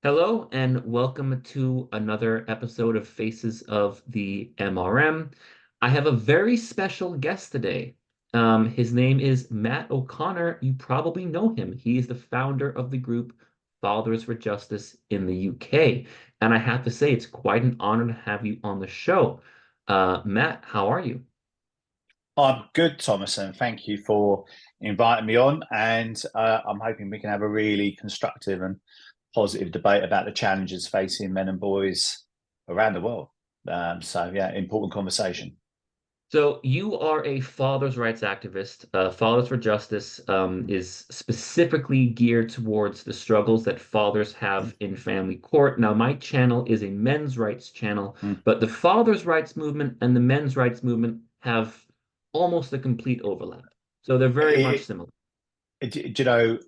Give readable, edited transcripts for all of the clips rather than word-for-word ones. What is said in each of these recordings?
Hello and welcome to another episode of Faces of the MRM. I have a very special guest today. His name is Matt O'Connor. You probably know him. He is the founder of the group Fathers for Justice in the UK. And I have to say, it's quite an honor to have you on the show. Matt, how are you? I'm good, Thomas, and thank you for inviting me on. And I'm hoping we can have a really constructive and positive debate about the challenges facing men and boys around the world. Yeah, important conversation. So you are a father's rights activist. Fathers for Justice is specifically geared towards the struggles that fathers have in family court. Now, my channel is a men's rights channel, Mm. but the fathers' rights movement and the men's rights movement have almost a complete overlap. So they're very much It, similar. do you know,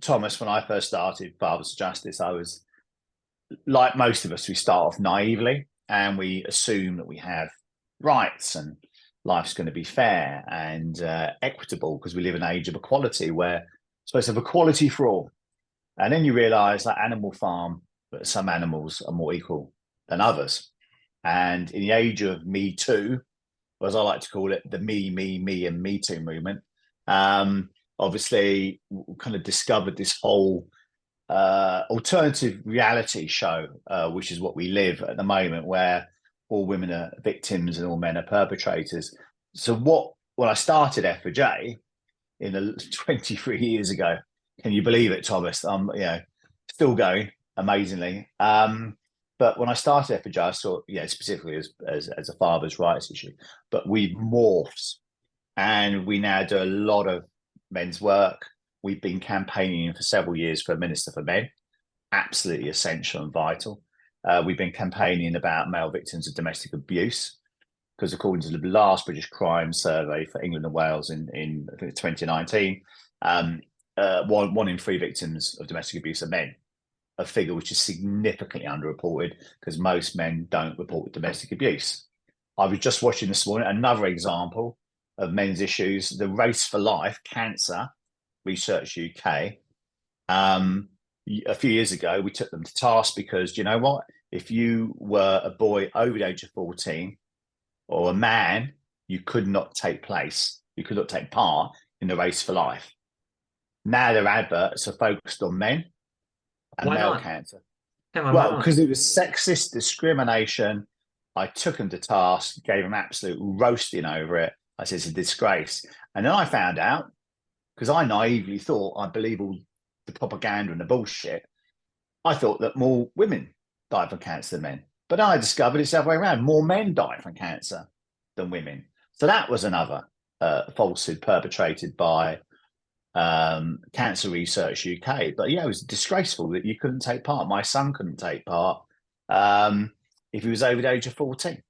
Thomas, when I first started Fathers of Justice, I was like most of us, we start off naively and we assume that we have rights and life's going to be fair and equitable because we live in an age of equality where it's supposed to have equality for all. And then you realize that Animal Farm, that some animals are more equal than others. And in the age of Me Too, or as I like to call it, the me, and Me Too movement, obviously kind of discovered this whole alternative reality show, which is what we live at the moment, where all women are victims and all men are perpetrators. So when I started F4J in 23 years ago, can you believe it, Thomas? Still going amazingly. But when I started F4J, I saw, specifically as a father's rights issue, but we morphed and we now do a lot of men's work. We've been campaigning for several years for a Minister for Men, absolutely essential and vital. We've been campaigning about male victims of domestic abuse because according to the last British Crime Survey for England and Wales in 2019, one in three victims of domestic abuse are men, a figure which is significantly underreported because most men don't report domestic abuse. I was just watching this morning another example of men's issues, the Race for Life, Cancer, Research UK. A few years ago, we took them to task because, you know what? If you were a boy over the age of 14 or a man, you could not take part in the Race for Life. Now their adverts are focused on men and Why male not? cancer. Hang on, why Well, not? because it was sexist discrimination. I took them to task, gave them absolute roasting over it. I said it's a disgrace. And then I found out, because I naively thought I believe all the propaganda and the bullshit, I thought that more women die from cancer than men. But then I discovered it's the other way around. More men die from cancer than women. So that was another falsehood perpetrated by Cancer Research UK. But yeah, it was disgraceful that you couldn't take part. My son couldn't take part if he was over the age of 14.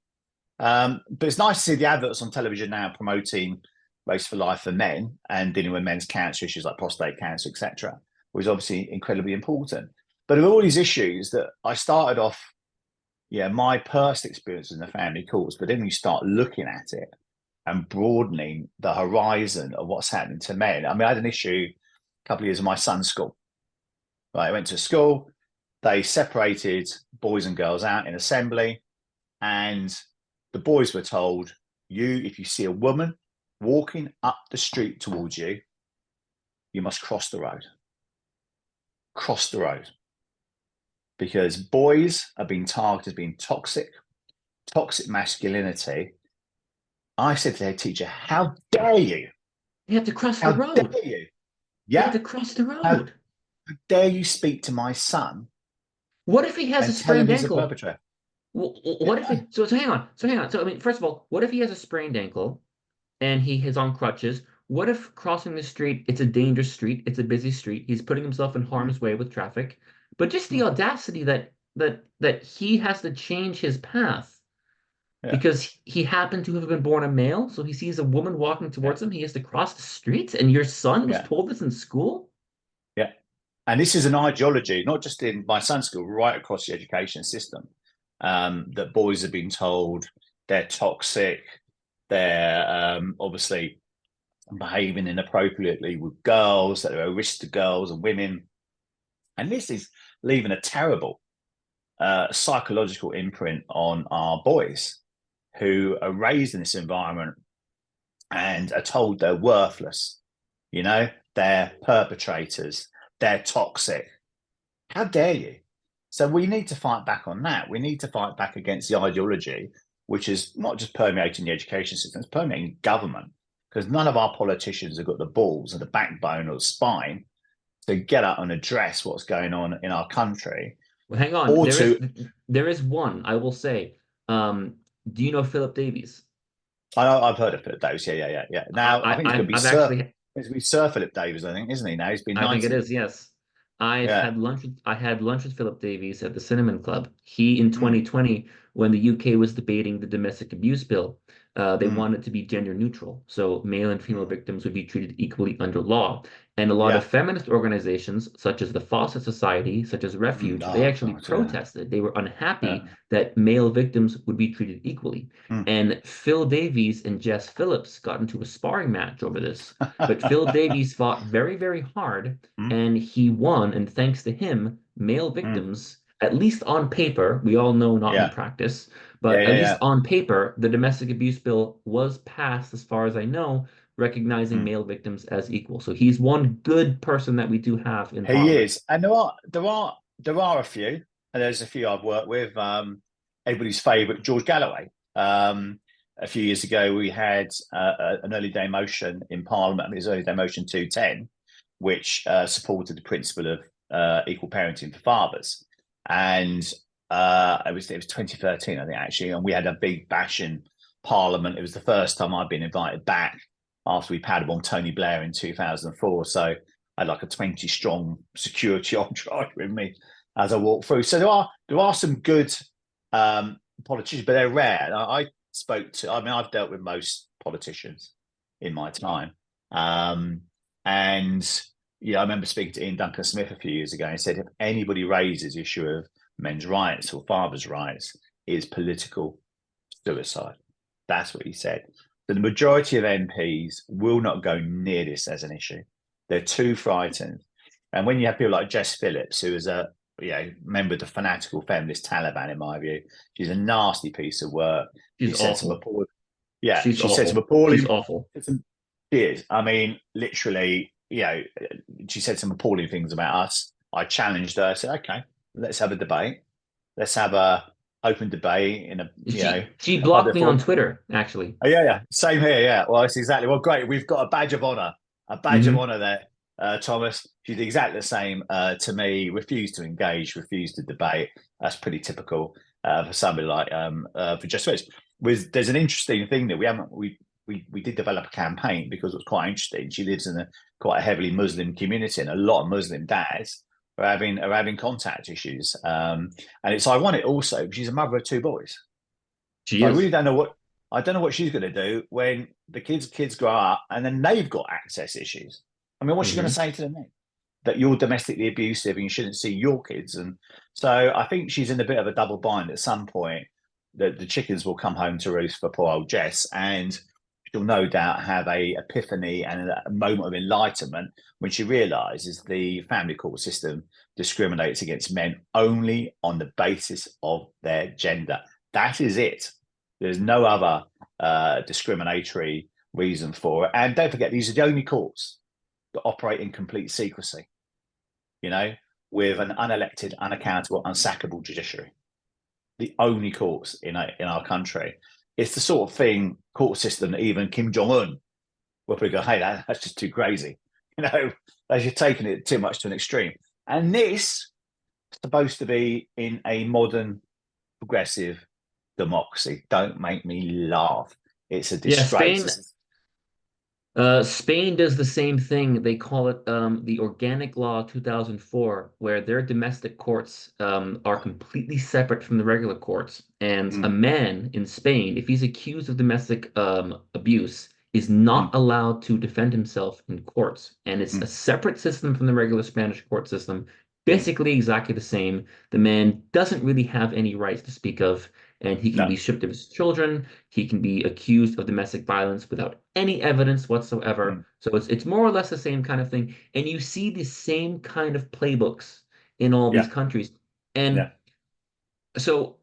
But it's nice to see the adverts on television now promoting Race for Life for men and dealing with men's cancer issues like prostate cancer, etc., was obviously incredibly important. But of all these issues that I started off, yeah, my personal experience in the family courts, but then you start looking at it and broadening the horizon of what's happening to men. I mean, I had an issue a couple of years in my son's school. Right, I went to school, they separated boys and girls out in assembly, and the boys were told, if you see a woman walking up the street towards you, you must cross the road. Cross the road. Because boys are being targeted as being toxic masculinity. I said to their teacher, how dare you? You have to cross the How road. dare you? You have Yeah. to cross the How road. dare you speak to my son What if he has a and tell him sprained he's a ankle? perpetrator? What if it, so hang on. So hang on. So I mean, first of all, what if he has a sprained ankle and he is on crutches? What if crossing the street, it's a dangerous street, it's a busy street, he's putting himself in Mm, harm's way with traffic, but just the mm, audacity that he has to change his path yeah, because he happened to have been born a male, so he sees a woman walking yeah, towards him, he has to cross the street, and your son was yeah, told this in school? yeah. And this is an ideology, not just in my son's school, right across the education system, that boys have been told they're toxic, they're obviously behaving inappropriately with girls, that they're a risk to girls and women. And this is leaving a terrible psychological imprint on our boys who are raised in this environment and are told they're worthless. You know, they're perpetrators, they're toxic. How dare you? So we need to fight back on that. We need to fight back against the ideology, which is not just permeating the education system, it's permeating government, because none of our politicians have got the balls and the backbone or the spine to get up and address what's going on in our country. Well, hang on. Or to, There is one, I will say. Do you know Philip Davies? I've heard of Philip Davies. Yeah. Now I think it's going to be I've actually Sir Philip Davies, I think, isn't he? Now he's been I think it 90. is, yes. Yeah. I had lunch with Philip Davies at the Cinnamon Club. He in Mm, 2020, when the UK was debating the domestic abuse bill, they mm, wanted to be gender neutral. So male and female mm. victims would be treated equally under law. And a lot of Yeah. feminist organizations, such as the Fawcett Society, such as Refuge, they Oh actually God, yeah. protested. They were unhappy Yeah. that male victims would be treated equally. Mm. And Phil Davies and Jess Phillips got into a sparring match over this. But Phil Davies fought very, very hard Mm, and he won. And thanks to him, male mm. victims, at least on paper, we all know not in Yeah. practice, Yeah. but at Yeah. least Yeah. on paper, the domestic abuse bill was passed, as far as I know, recognizing Mm. male victims as equal. So he's one good person that we do have in He Parliament. is, and there are a few, and there's a few I've worked with. Everybody's favourite, George Galloway. A few years ago, we had an early day motion in Parliament. I mean, it was early day motion 210, which supported the principle of equal parenting for fathers, and it was 2013, I think, actually, and we had a big bash in Parliament. It was the first time I'd been invited back after we padded on Tony Blair in 2004. So I had like a 20 strong security entourage with me as I walked through. So there are some good politicians, but they're rare. I've dealt with most politicians in my time. And I remember speaking to Ian Duncan Smith a few years ago and he said, if anybody raises the issue of men's rights or fathers' rights, it is political suicide. That's what he said. So the majority of MPs will not go near this as an issue. They're too frightened. And when you have people like Jess Phillips, who is a member of the fanatical feminist Taliban, in my view, she's a nasty piece of work. She She's said some awful. appalling, yeah, She's she said some awful. She's appalling. awful. She is. I mean, literally, she said some appalling things about us. I challenged her. I said, okay, let's have a debate. Let's have a open debate in She a blocked public me on forum. Twitter, actually. Oh, yeah. Same here. Yeah. Well, it's exactly. Well, great. We've got a badge of honor. A badge of Hmm. honor there, Thomas. She's exactly the same to me. Refused to engage. Refused to debate. That's pretty typical for somebody like for Jess Phillips. There's an interesting thing that we did develop a campaign because it was quite interesting. She lives in quite a heavily Muslim community, and a lot of Muslim dads are having contact issues. And it's ironic also. She's a mother of two boys. She So is. I don't know what she's going to do when the kids grow up and then they've got access issues. I mean, what's she going to Hmm. say to them then? That you're domestically abusive and you shouldn't see your kids. And so I think she's in a bit of a double bind at some point. That the chickens will come home to roost for poor old Jess, and she'll no doubt have a epiphany and a moment of enlightenment when she realizes the family court system discriminates against men only on the basis of their gender. That is it. There's no other discriminatory reason for it. And don't forget, these are the only courts that operate in complete secrecy, you know, with an unelected, unaccountable, unsackable judiciary. The only courts in our country. It's the sort of thing, court system that even Kim Jong Un will probably go, hey, that's just too crazy. As you're taking it too much to an extreme. And this is supposed to be in a modern, progressive democracy. Don't make me laugh. It's a Yeah, disgrace. Spain does the same thing. They call it the Organic Law 2004, where their domestic courts are completely separate from the regular courts. And a Mm, man in Spain, if he's accused of domestic abuse, is mm, not allowed to defend himself in courts. And it's a mm, separate system from the regular Spanish court system, mm. basically exactly the same. The man doesn't really have any rights to speak of, and he can No. be stripped of his children. He can be accused of domestic violence without any evidence whatsoever. Mm, So it's more or less the same kind of thing. And you see the same kind of playbooks in all these Yeah. countries. And Yeah. so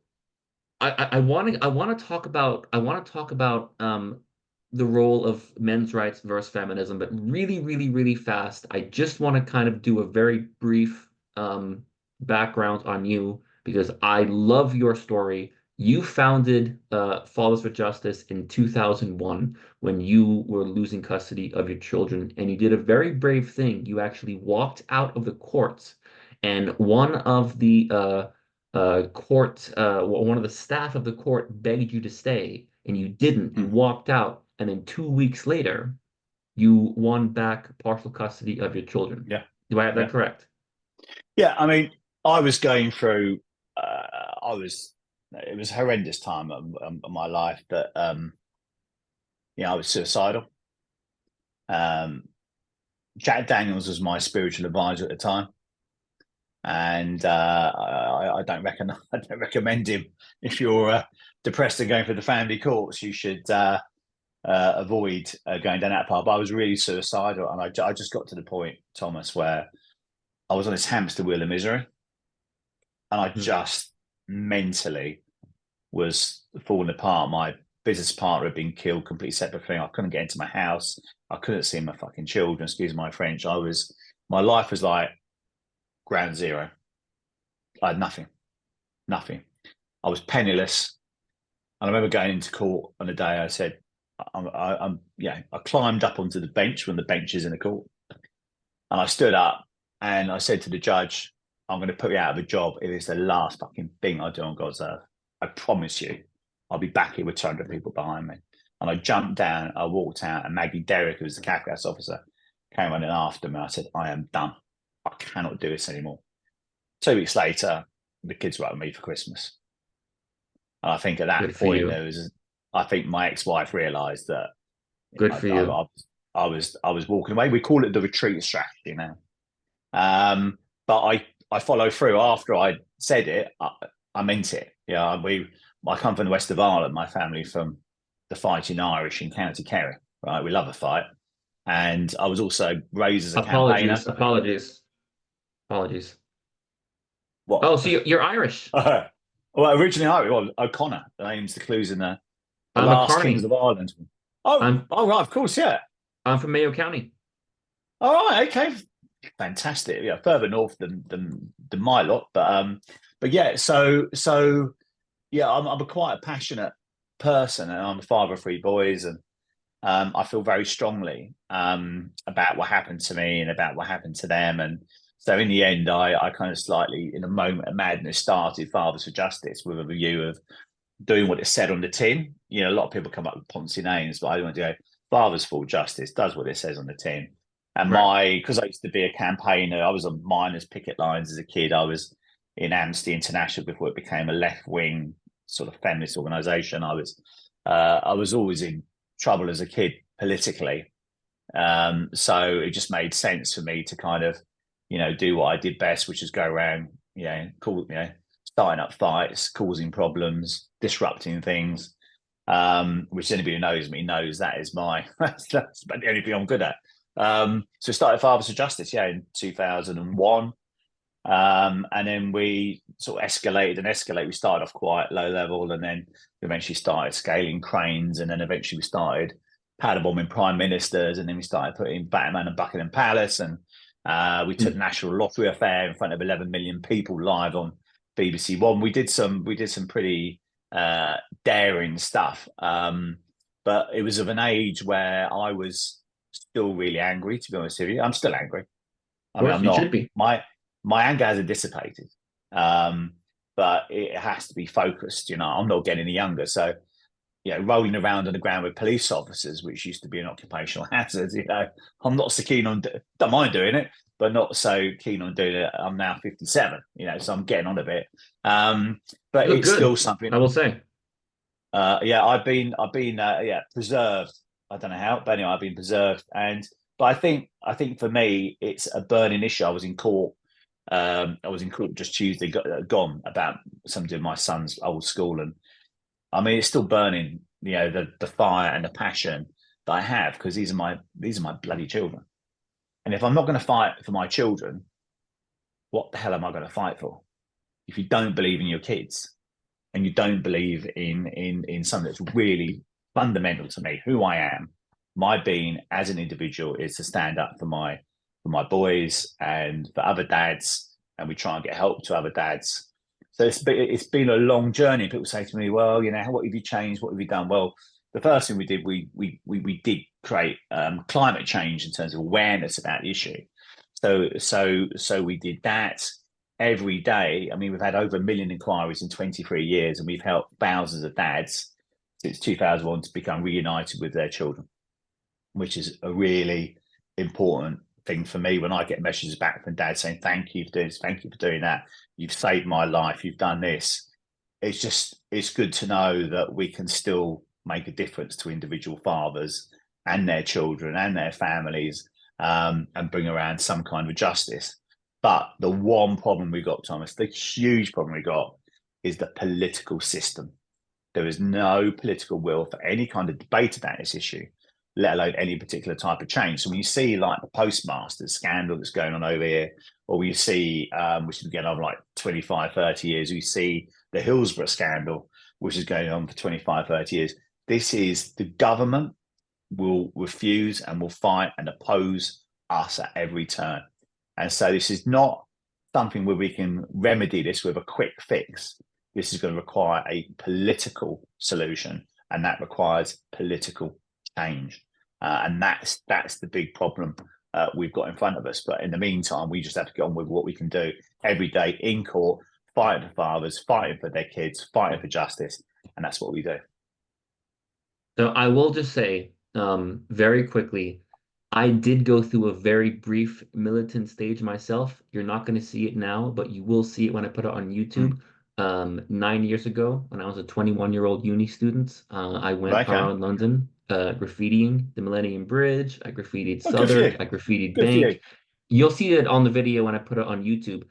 I want to talk about the role of men's rights versus feminism, but really, really, really fast. I just want to kind of do a very brief background on you because I love your story. You founded Fathers for Justice in 2001 when you were losing custody of your children, and you did a very brave thing. You actually walked out of the courts, and one of the one of the staff of the court begged you to stay, and you didn't. You Mm. walked out, and then 2 weeks later, you won back partial custody of your children. Yeah. Do I have that Yeah. correct? Yeah. I mean, I was going through, it was a horrendous time of my life, but, I was suicidal. Um, Jack Daniels was my spiritual advisor at the time. And I don't reckon I don't recommend him if you're depressed and going for the family courts. You should avoid going down that path. But I was really suicidal, and I just got to the point, Thomas, where I was on this hamster wheel of misery, and I Mhm. just mentally was falling apart. My business partner had been killed, completely separate thing. I couldn't get into my house. I couldn't see my fucking children. Excuse my French. My life was like ground zero. I had nothing, nothing. I was penniless. And I remember going into court on the day I said, I climbed up onto the bench when the bench is in the court. And I stood up and I said to the judge, I'm going to put you out of a job if it's the last fucking thing I do on God's earth. I promise you, I'll be back here with 200 people behind me. And I jumped down, I walked out, and Maggie Derrick, who was the Cafcass officer, came running after me. I said, I am done. I cannot do this anymore. 2 weeks later, the kids were up with me for Christmas. And I think at that Good for point, you. I think my ex-wife realised that Good I, for you. I, I was walking away. We call it the retreat strategy now. But I follow through after I said it. I meant it. Yeah, I come from the west of Ireland. My family from the Fighting Irish in County Kerry. Right, we love a fight, and I was also raised as a campaigner. Apologies. What? Oh, so you're Irish. Well, originally Irish. Well, O'Connor. The name's the clues in the I'm a last Kings Carney. of Ireland. Oh, I'm oh, right, of course, yeah. I'm from Mayo County. All right, okay, fantastic. Yeah, further north than my lot, but yeah. So yeah, I'm a quite a passionate person, and I'm a father of three boys, and I feel very strongly about what happened to me and about what happened to them, and so in the end, I kind of slightly, in a moment of madness, started Fathers for Justice with a view of doing what it said on the tin. You know, a lot of people come up with Ponzi names, but I want to go Fathers for Justice does what it says on the tin. And Right. because I used to be a campaigner, I was on miners' picket lines as a kid. I was in Amnesty International before it became a left wing sort of feminist organisation. I was always in trouble as a kid politically. So it just made sense for me to kind of, do what I did best, which is go around, starting up fights, causing problems, disrupting things. Which anybody who knows me knows that is that's the only thing I'm good at. So started Fathers for Justice, in 2001. And then we sort of escalated and escalated. We started off quite low level, and then we eventually started scaling cranes, and then eventually we started powder bombing prime ministers, and then we started putting Batman and Buckingham Palace, and we took the National Lottery affair in front of 11 million people live on BBC One. We did some pretty daring stuff, but it was of an age where I was still really angry. To be honest with you, I'm still angry. Of I mean, course, I'm you should not be. my anger hasn't dissipated, but it has to be focused. I'm not getting any younger, so rolling around on the ground with police officers, which used to be an occupational hazard. I'm not so keen on. Don't mind doing it, but not so keen on doing it. I'm now 57, so I'm getting on a bit. But You look it's still good, something. I will say. I've been preserved. I don't know how, but anyway, I've been preserved, but I think for me, it's a burning issue. I was in court. I was in court just Tuesday, gone about something in my son's old school, and I mean, it's still burning. The fire and the passion that I have, because these are my bloody children. And if I'm not going to fight for my children, what the hell am I going to fight for? If you don't believe in your kids and you don't believe in something that's really fundamental to me, who I am, my being as an individual is to stand up for my boys and for other dads, and we try and get help to other dads. So it's been a long journey. People say to me, "Well, what have you changed? What have you done?" Well, the first thing we did, we did create climate change in terms of awareness about the issue. So we did that every day. I mean, we've had over 1 million inquiries in 23 years, and we've helped thousands of dads since 2001 to become reunited with their children, which is a really important thing for me when I get messages back from dads saying, "Thank you for doing this, thank you for doing that. You've saved my life, you've done this." It's good to know that we can still make a difference to individual fathers and their children and their families, and bring around some kind of justice. But the one problem we got, Thomas, the huge problem we got, is the political system. There is no political will for any kind of debate about this issue, let alone any particular type of change. So when you see like the Postmasters scandal that's going on over here, or we see, which is going on like 25, 30 years, we see the Hillsborough scandal, which is going on for 25, 30 years. This is the government will refuse and will fight and oppose us at every turn. And so this is not something where we can remedy this with a quick fix. This is going to require a political solution, and that requires political change. And that's the big problem we've got in front of us. But in the meantime, we just have to get on with what we can do every day in court, fighting for fathers, fighting for their kids, fighting for justice. And that's what we do. So I will just say, very quickly, I did go through a very brief militant stage myself. You're not going to see it now, but you will see it when I put it on Mm. YouTube. 9 years ago, when I was a 21-year-old uni student, I went Okay. around London, graffitiing the Millennium Bridge. I graffitied Oh, good for Southwark. you. I graffitied Good for you. Bank. You'll see it on the video when I put it on YouTube.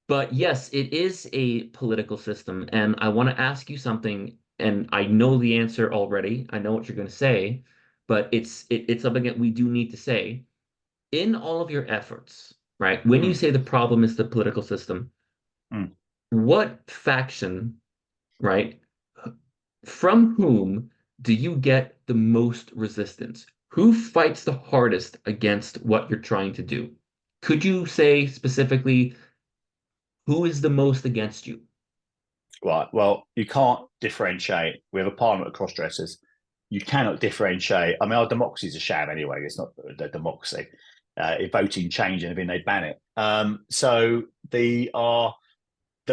But yes, it is a political system. And I want to ask you something, and I know the answer already. I know what you're going to say, but it's something that we do need to say. In all of your efforts, right? When you Mm. say the problem is the political system, Mm. what faction, right? From whom do you get the most resistance? Who fights the hardest against what you're trying to do? Could you say specifically who is the most against you? Right. Well, you can't differentiate. We have a parliament of cross-dressers. You cannot differentiate. I mean, our democracy is a sham anyway. It's not the democracy. If voting change and everything, they ban it. So the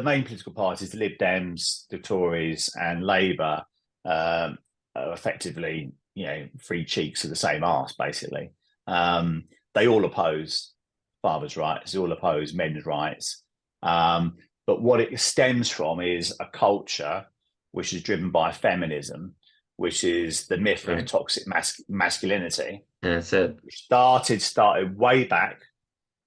main political parties, the Lib Dems, the Tories, and Labour, are effectively, free cheeks of the same arse, basically. They all oppose fathers' rights. They all oppose men's rights. But what it stems from is a culture which is driven by feminism, which is the myth of Right. toxic masculinity. And I said, Started way back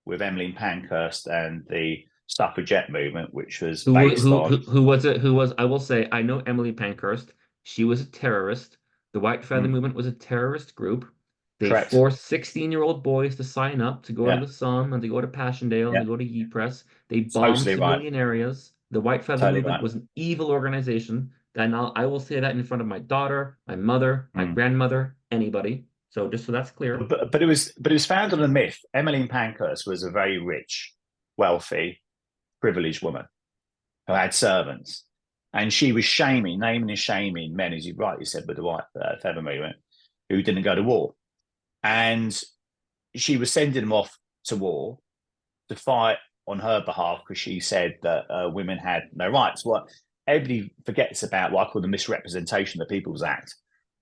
with Emmeline Pankhurst and the suffragette movement, which was based on who was it? Who was, I will say, I know Emily Pankhurst. She was a terrorist. The White Feather mm, Movement was a terrorist group. They correct. forced 16-year-old boys to sign up to go to Yeah, the Sun and to go to Passchendaele and yeah, to go to Ypres. They bombed totally right. civilian areas. The White Feather Totally Movement right. was an evil organization. And I will say that in front of my daughter, my mother, my Mm. grandmother, anybody. So just so that's clear. But it was founded on a myth. Emmeline Pankhurst was a very rich, wealthy, privileged woman who had servants, and she was naming and shaming men, as you rightly said, with the White Feather Movement, who didn't go to war, and she was sending them off to war to fight on her behalf because she said that women had no rights. What everybody forgets about what I call the misrepresentation of the People's Act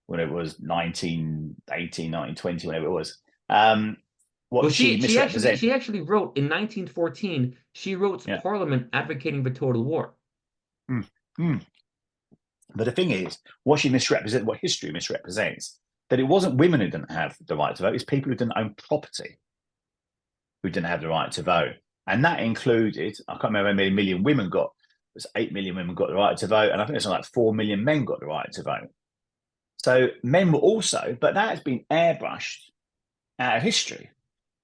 when it was 1918, 1920, whenever it was. Well, What she misrepresented. she actually wrote in 1914, she wrote to Yeah. Parliament advocating for total war. Mm, mm. But the thing is, what she misrepresents, what history misrepresents, that it wasn't women who didn't have the right to vote, it's people who didn't own property who didn't have the right to vote. And that included, I can't remember how many million women got, it was 8 million women got the right to vote. And I think it's like 4 million men got the right to vote. So men were also, but that has been airbrushed out of history.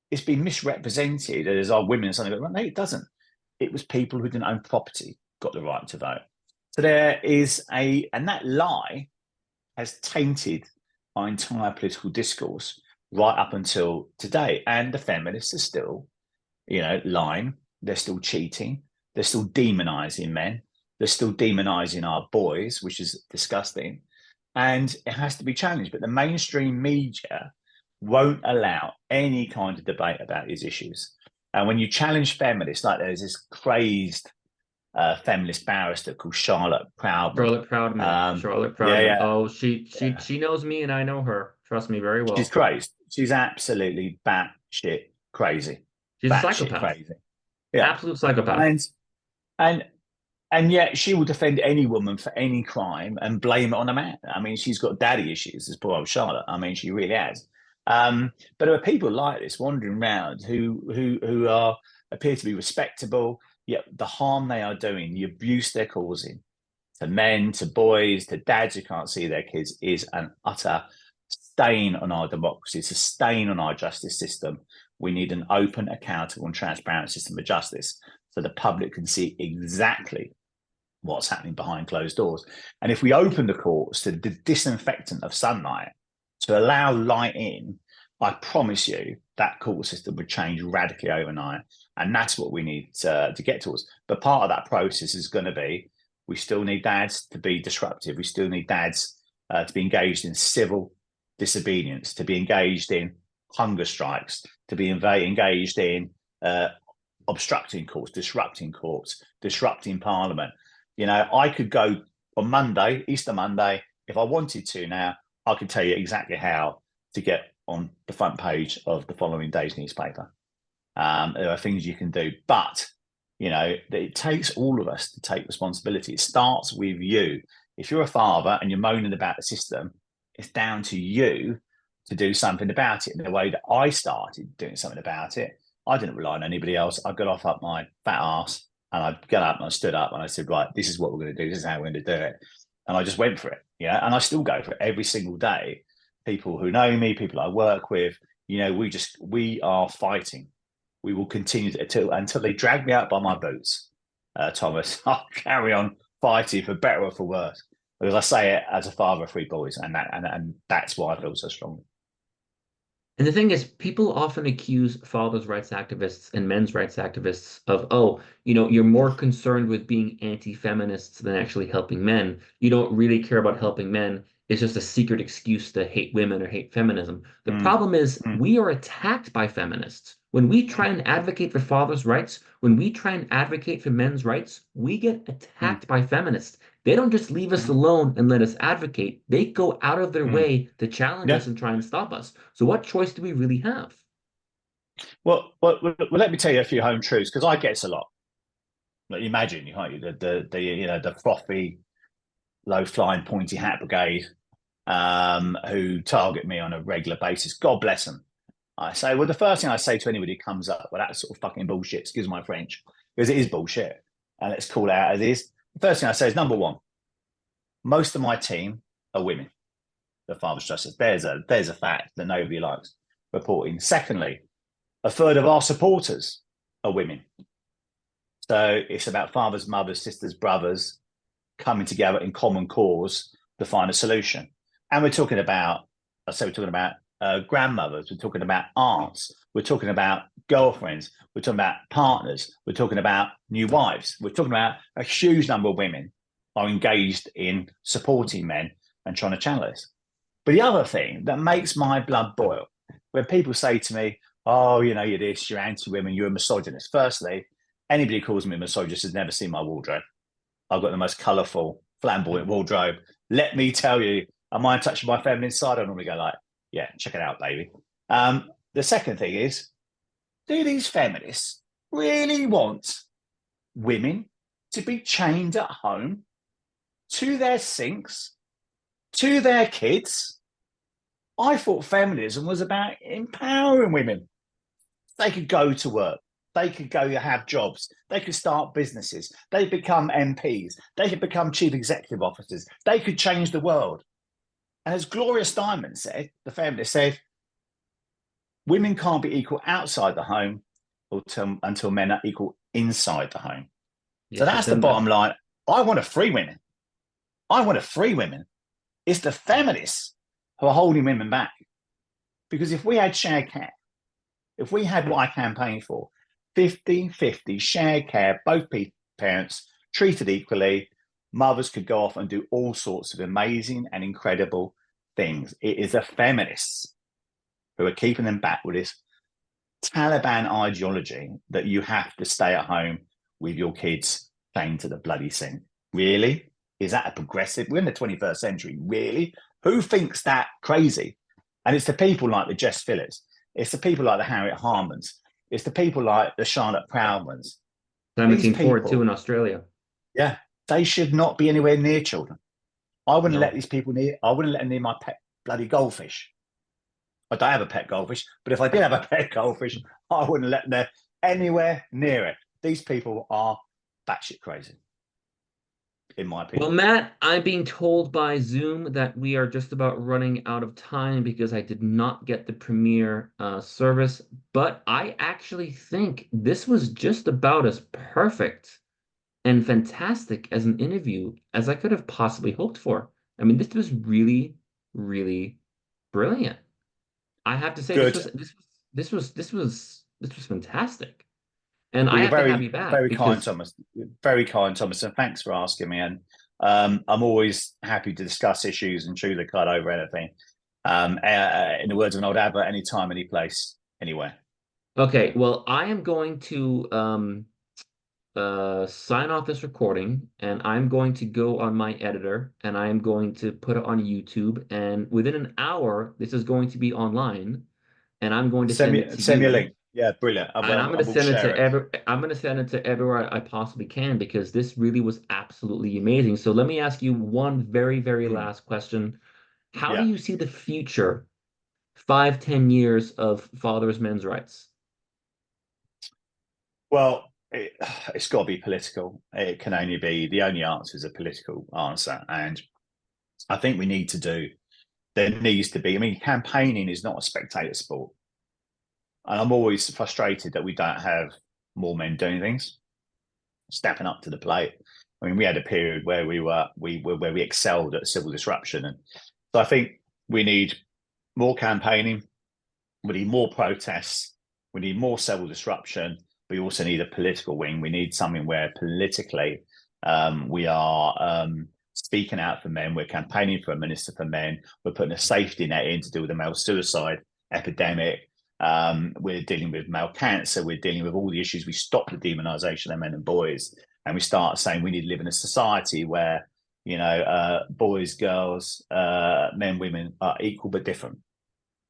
It's been misrepresented as our women or something. But no, it doesn't. it was people who didn't own property got the right to vote. So and that lie has tainted our entire political discourse right up until today. And the feminists are still, lying. They're still cheating. They're still demonizing men. They're still demonizing our boys, which is disgusting. And it has to be challenged. But the mainstream media won't allow any kind of debate about these issues. And when you challenge feminists, like there's this crazed feminist barrister called Charlotte Proudman. Charlotte Proudman. Charlotte Proudman. Yeah. Oh, she knows me and I know her. Trust me very well. She's crazy. She's absolutely batshit crazy. She's a psychopath. Crazy. Yeah. Absolute psychopath. And yet she will defend any woman for any crime and blame it on a man. I mean, she's got daddy issues, this poor old Charlotte. I mean, she really has. But there are people like this wandering around who appear to be respectable, yet the harm they are doing, the abuse they're causing to men, to boys, to dads who can't see their kids is an utter stain on our democracy. It's a stain on our justice system. We need an open, accountable, and transparent system of justice so the public can see exactly what's happening behind closed doors. And if we open the courts to the disinfectant of sunlight to allow light in, I promise you that court system would change radically overnight. And that's what we need to get towards. But part of that process is going to be, we still need dads to be disruptive. We still need dads to be engaged in civil disobedience, to be engaged in hunger strikes, to be engaged in obstructing courts, disrupting parliament. I could go on Monday, Easter Monday, if I wanted to now, I could tell you exactly how to get on the front page of the following day's newspaper. There are things you can do, but it takes all of us to take responsibility. It starts with you. If you're a father and you're moaning about the system, it's down to you to do something about it. In the way that I started doing something about it, I didn't rely on anybody else. I got off up my fat ass and I got up and I stood up and I said, right, this is what we're going to do. This is how we're going to do it. And I just went for it. And I still go for it every single day. People who know me, people I work with, we are fighting. We will continue until they drag me out by my boots, Thomas. I'll carry on fighting for better or for worse. Because I say it as a father of 3 boys, and that's why I feel so strongly. And the thing is, people often accuse fathers' rights activists and men's rights activists of, oh, you're more concerned with being anti-feminists than actually helping men. You don't really care about helping men. It's just a secret excuse to hate women or hate feminism. The problem is we are attacked by feminists. When we try and advocate for fathers' rights, when we try and advocate for men's rights, we get attacked by feminists. They don't just leave us alone and let us advocate. They go out of their way to challenge us and try and stop us. So what choice do we really have? Well, let me tell you a few home truths, because I get this a lot. Like, imagine, the frothy, low-flying, pointy hat brigade who target me on a regular basis. God bless them. I say, well, the first thing I say to anybody who comes up with that sort of fucking bullshit, excuse my French, because it is bullshit, and let's call it out as it is. The first thing I say is, number one, most of my team are women. The Fathers' Justice. There's a fact that nobody likes reporting. Secondly, a third of our supporters are women. So it's about fathers, mothers, sisters, brothers coming together in common cause to find a solution. And we're talking about grandmothers, we're talking about aunts, we're talking about girlfriends, we're talking about partners, we're talking about new wives, we're talking about a huge number of women are engaged in supporting men and trying to channel this. But the other thing that makes my blood boil, when people say to me, oh, you're this, you're anti-women, you're a misogynist. Firstly, anybody who calls me a misogynist has never seen my wardrobe. I've got the most colourful, flamboyant wardrobe. Let me tell you, am I in touch with my feminine side? I normally go like, yeah, check it out, baby. The second thing is, do these feminists really want women to be chained at home to their sinks, to their kids? I thought feminism was about empowering women. They could go to work. They could go have jobs. They could start businesses. They become MPs. They could become chief executive officers. They could change the world. And as Gloria Steinem said, the feminist said, women can't be equal outside the home until men are equal inside the home. So Yes, that's the Jacinda. bottom line. I want to free women. I want to free women. It's the feminists who are holding women back. Because if we had shared care, if we had what I campaign for, 50-50 shared care, both parents treated equally, mothers could go off and do all sorts of amazing and incredible things. It is the feminists who are keeping them back with this Taliban ideology that you have to stay at home with your kids playing to the bloody sink. Really? Is that a progressive? We're in the 21st century. Really? Who thinks that crazy? And it's the people like the Jess Phillips. It's the people like the Harriet Harmans. It's the people like the Charlotte Proudmans. These Clementine Ford too people, in Australia. yeah, they should not be anywhere near children. I wouldn't let No. these people near. I wouldn't let them near my pet bloody goldfish. I don't have a pet goldfish, but if I did have a pet goldfish, I wouldn't let them anywhere near it. These people are batshit crazy, in my Well, opinion. Matt, I'm being told by Zoom that we are just about running out of time because I did not get the premiere service, but I actually think this was just about as perfect and fantastic as an interview as I could have possibly hoped for. I mean, this was really, really brilliant. I have to say Good. this was fantastic. And Well, I you're have to have you very, back very kind, because Thomas. Very kind, Thomas. And thanks for asking me. And I'm always happy to discuss issues and chew the cud over anything. In the words of an old advert, anytime, any place, anywhere. okay, well, I am going to sign off this recording and I'm going to go on my editor and I am going to put it on YouTube and within an hour this is going to be online and I'm going to Send send me it to send me a you link. Yeah, brilliant. and I will share it. I'm going to send it to everywhere I possibly can because this really was absolutely amazing. So let me ask you one very, very Mm, last question. How do yeah. you see the future 5, 10 years of fathers' men's rights? Well, it's got to be political. It can only be the only answer is a political answer, and I think we need to do. There needs to be. I mean, campaigning is not a spectator sport, and I'm always frustrated that we don't have more men doing things, stepping up to the plate. I mean, we had a period where we excelled at civil disruption, and so I think we need more campaigning. We need more protests. We need more civil disruption. We also need a political wing. We need something where politically we are speaking out for men. We're campaigning for a minister for men. We're putting a safety net in to deal with the male suicide epidemic. We're dealing with male cancer. We're dealing with all the issues. We stop the demonisation of men and boys, and we start saying we need to live in a society where boys, girls, men, women are equal but different.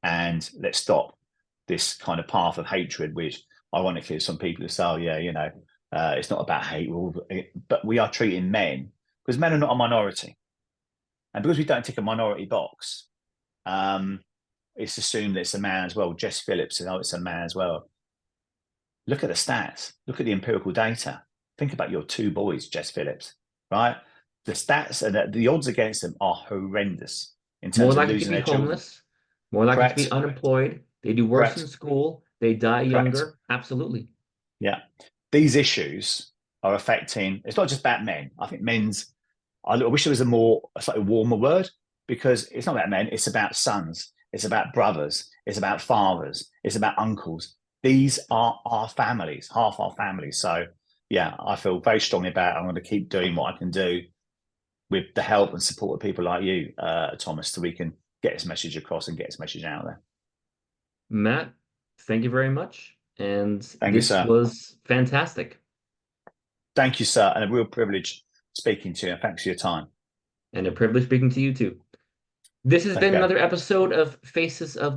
And let's stop this kind of path of hatred, which ironically, some people say, oh, yeah, it's not about hate. But we are treating men, because men are not a minority. And because we don't tick a minority box, it's assumed that it's a man as well. Jess Phillips says, oh, it's a man as well. Look at the stats. Look at the empirical data. Think about your two boys, Jess Phillips, right? The stats and the odds against them are horrendous in More terms of likely to losing be their children. homeless, more likely to be Correct? unemployed. They do worse in Correct. school. They die Correct. younger. Absolutely. Yeah. These issues are affecting, it's not just about men. I think I wish there was a slightly warmer word, because it's not about men, it's about sons, it's about brothers, it's about fathers, it's about uncles. These are our families, half our families. So, yeah, I feel very strongly about it. I'm going to keep doing what I can do with the help and support of people like you, Thomas, so we can get this message across and get this message out there. Matt, thank you very much. And Thank you, this sir. was fantastic Thank you, sir. And a real privilege speaking to you. And thanks for your time. and a privilege speaking to you too. This has Take been care. another episode of Faces of the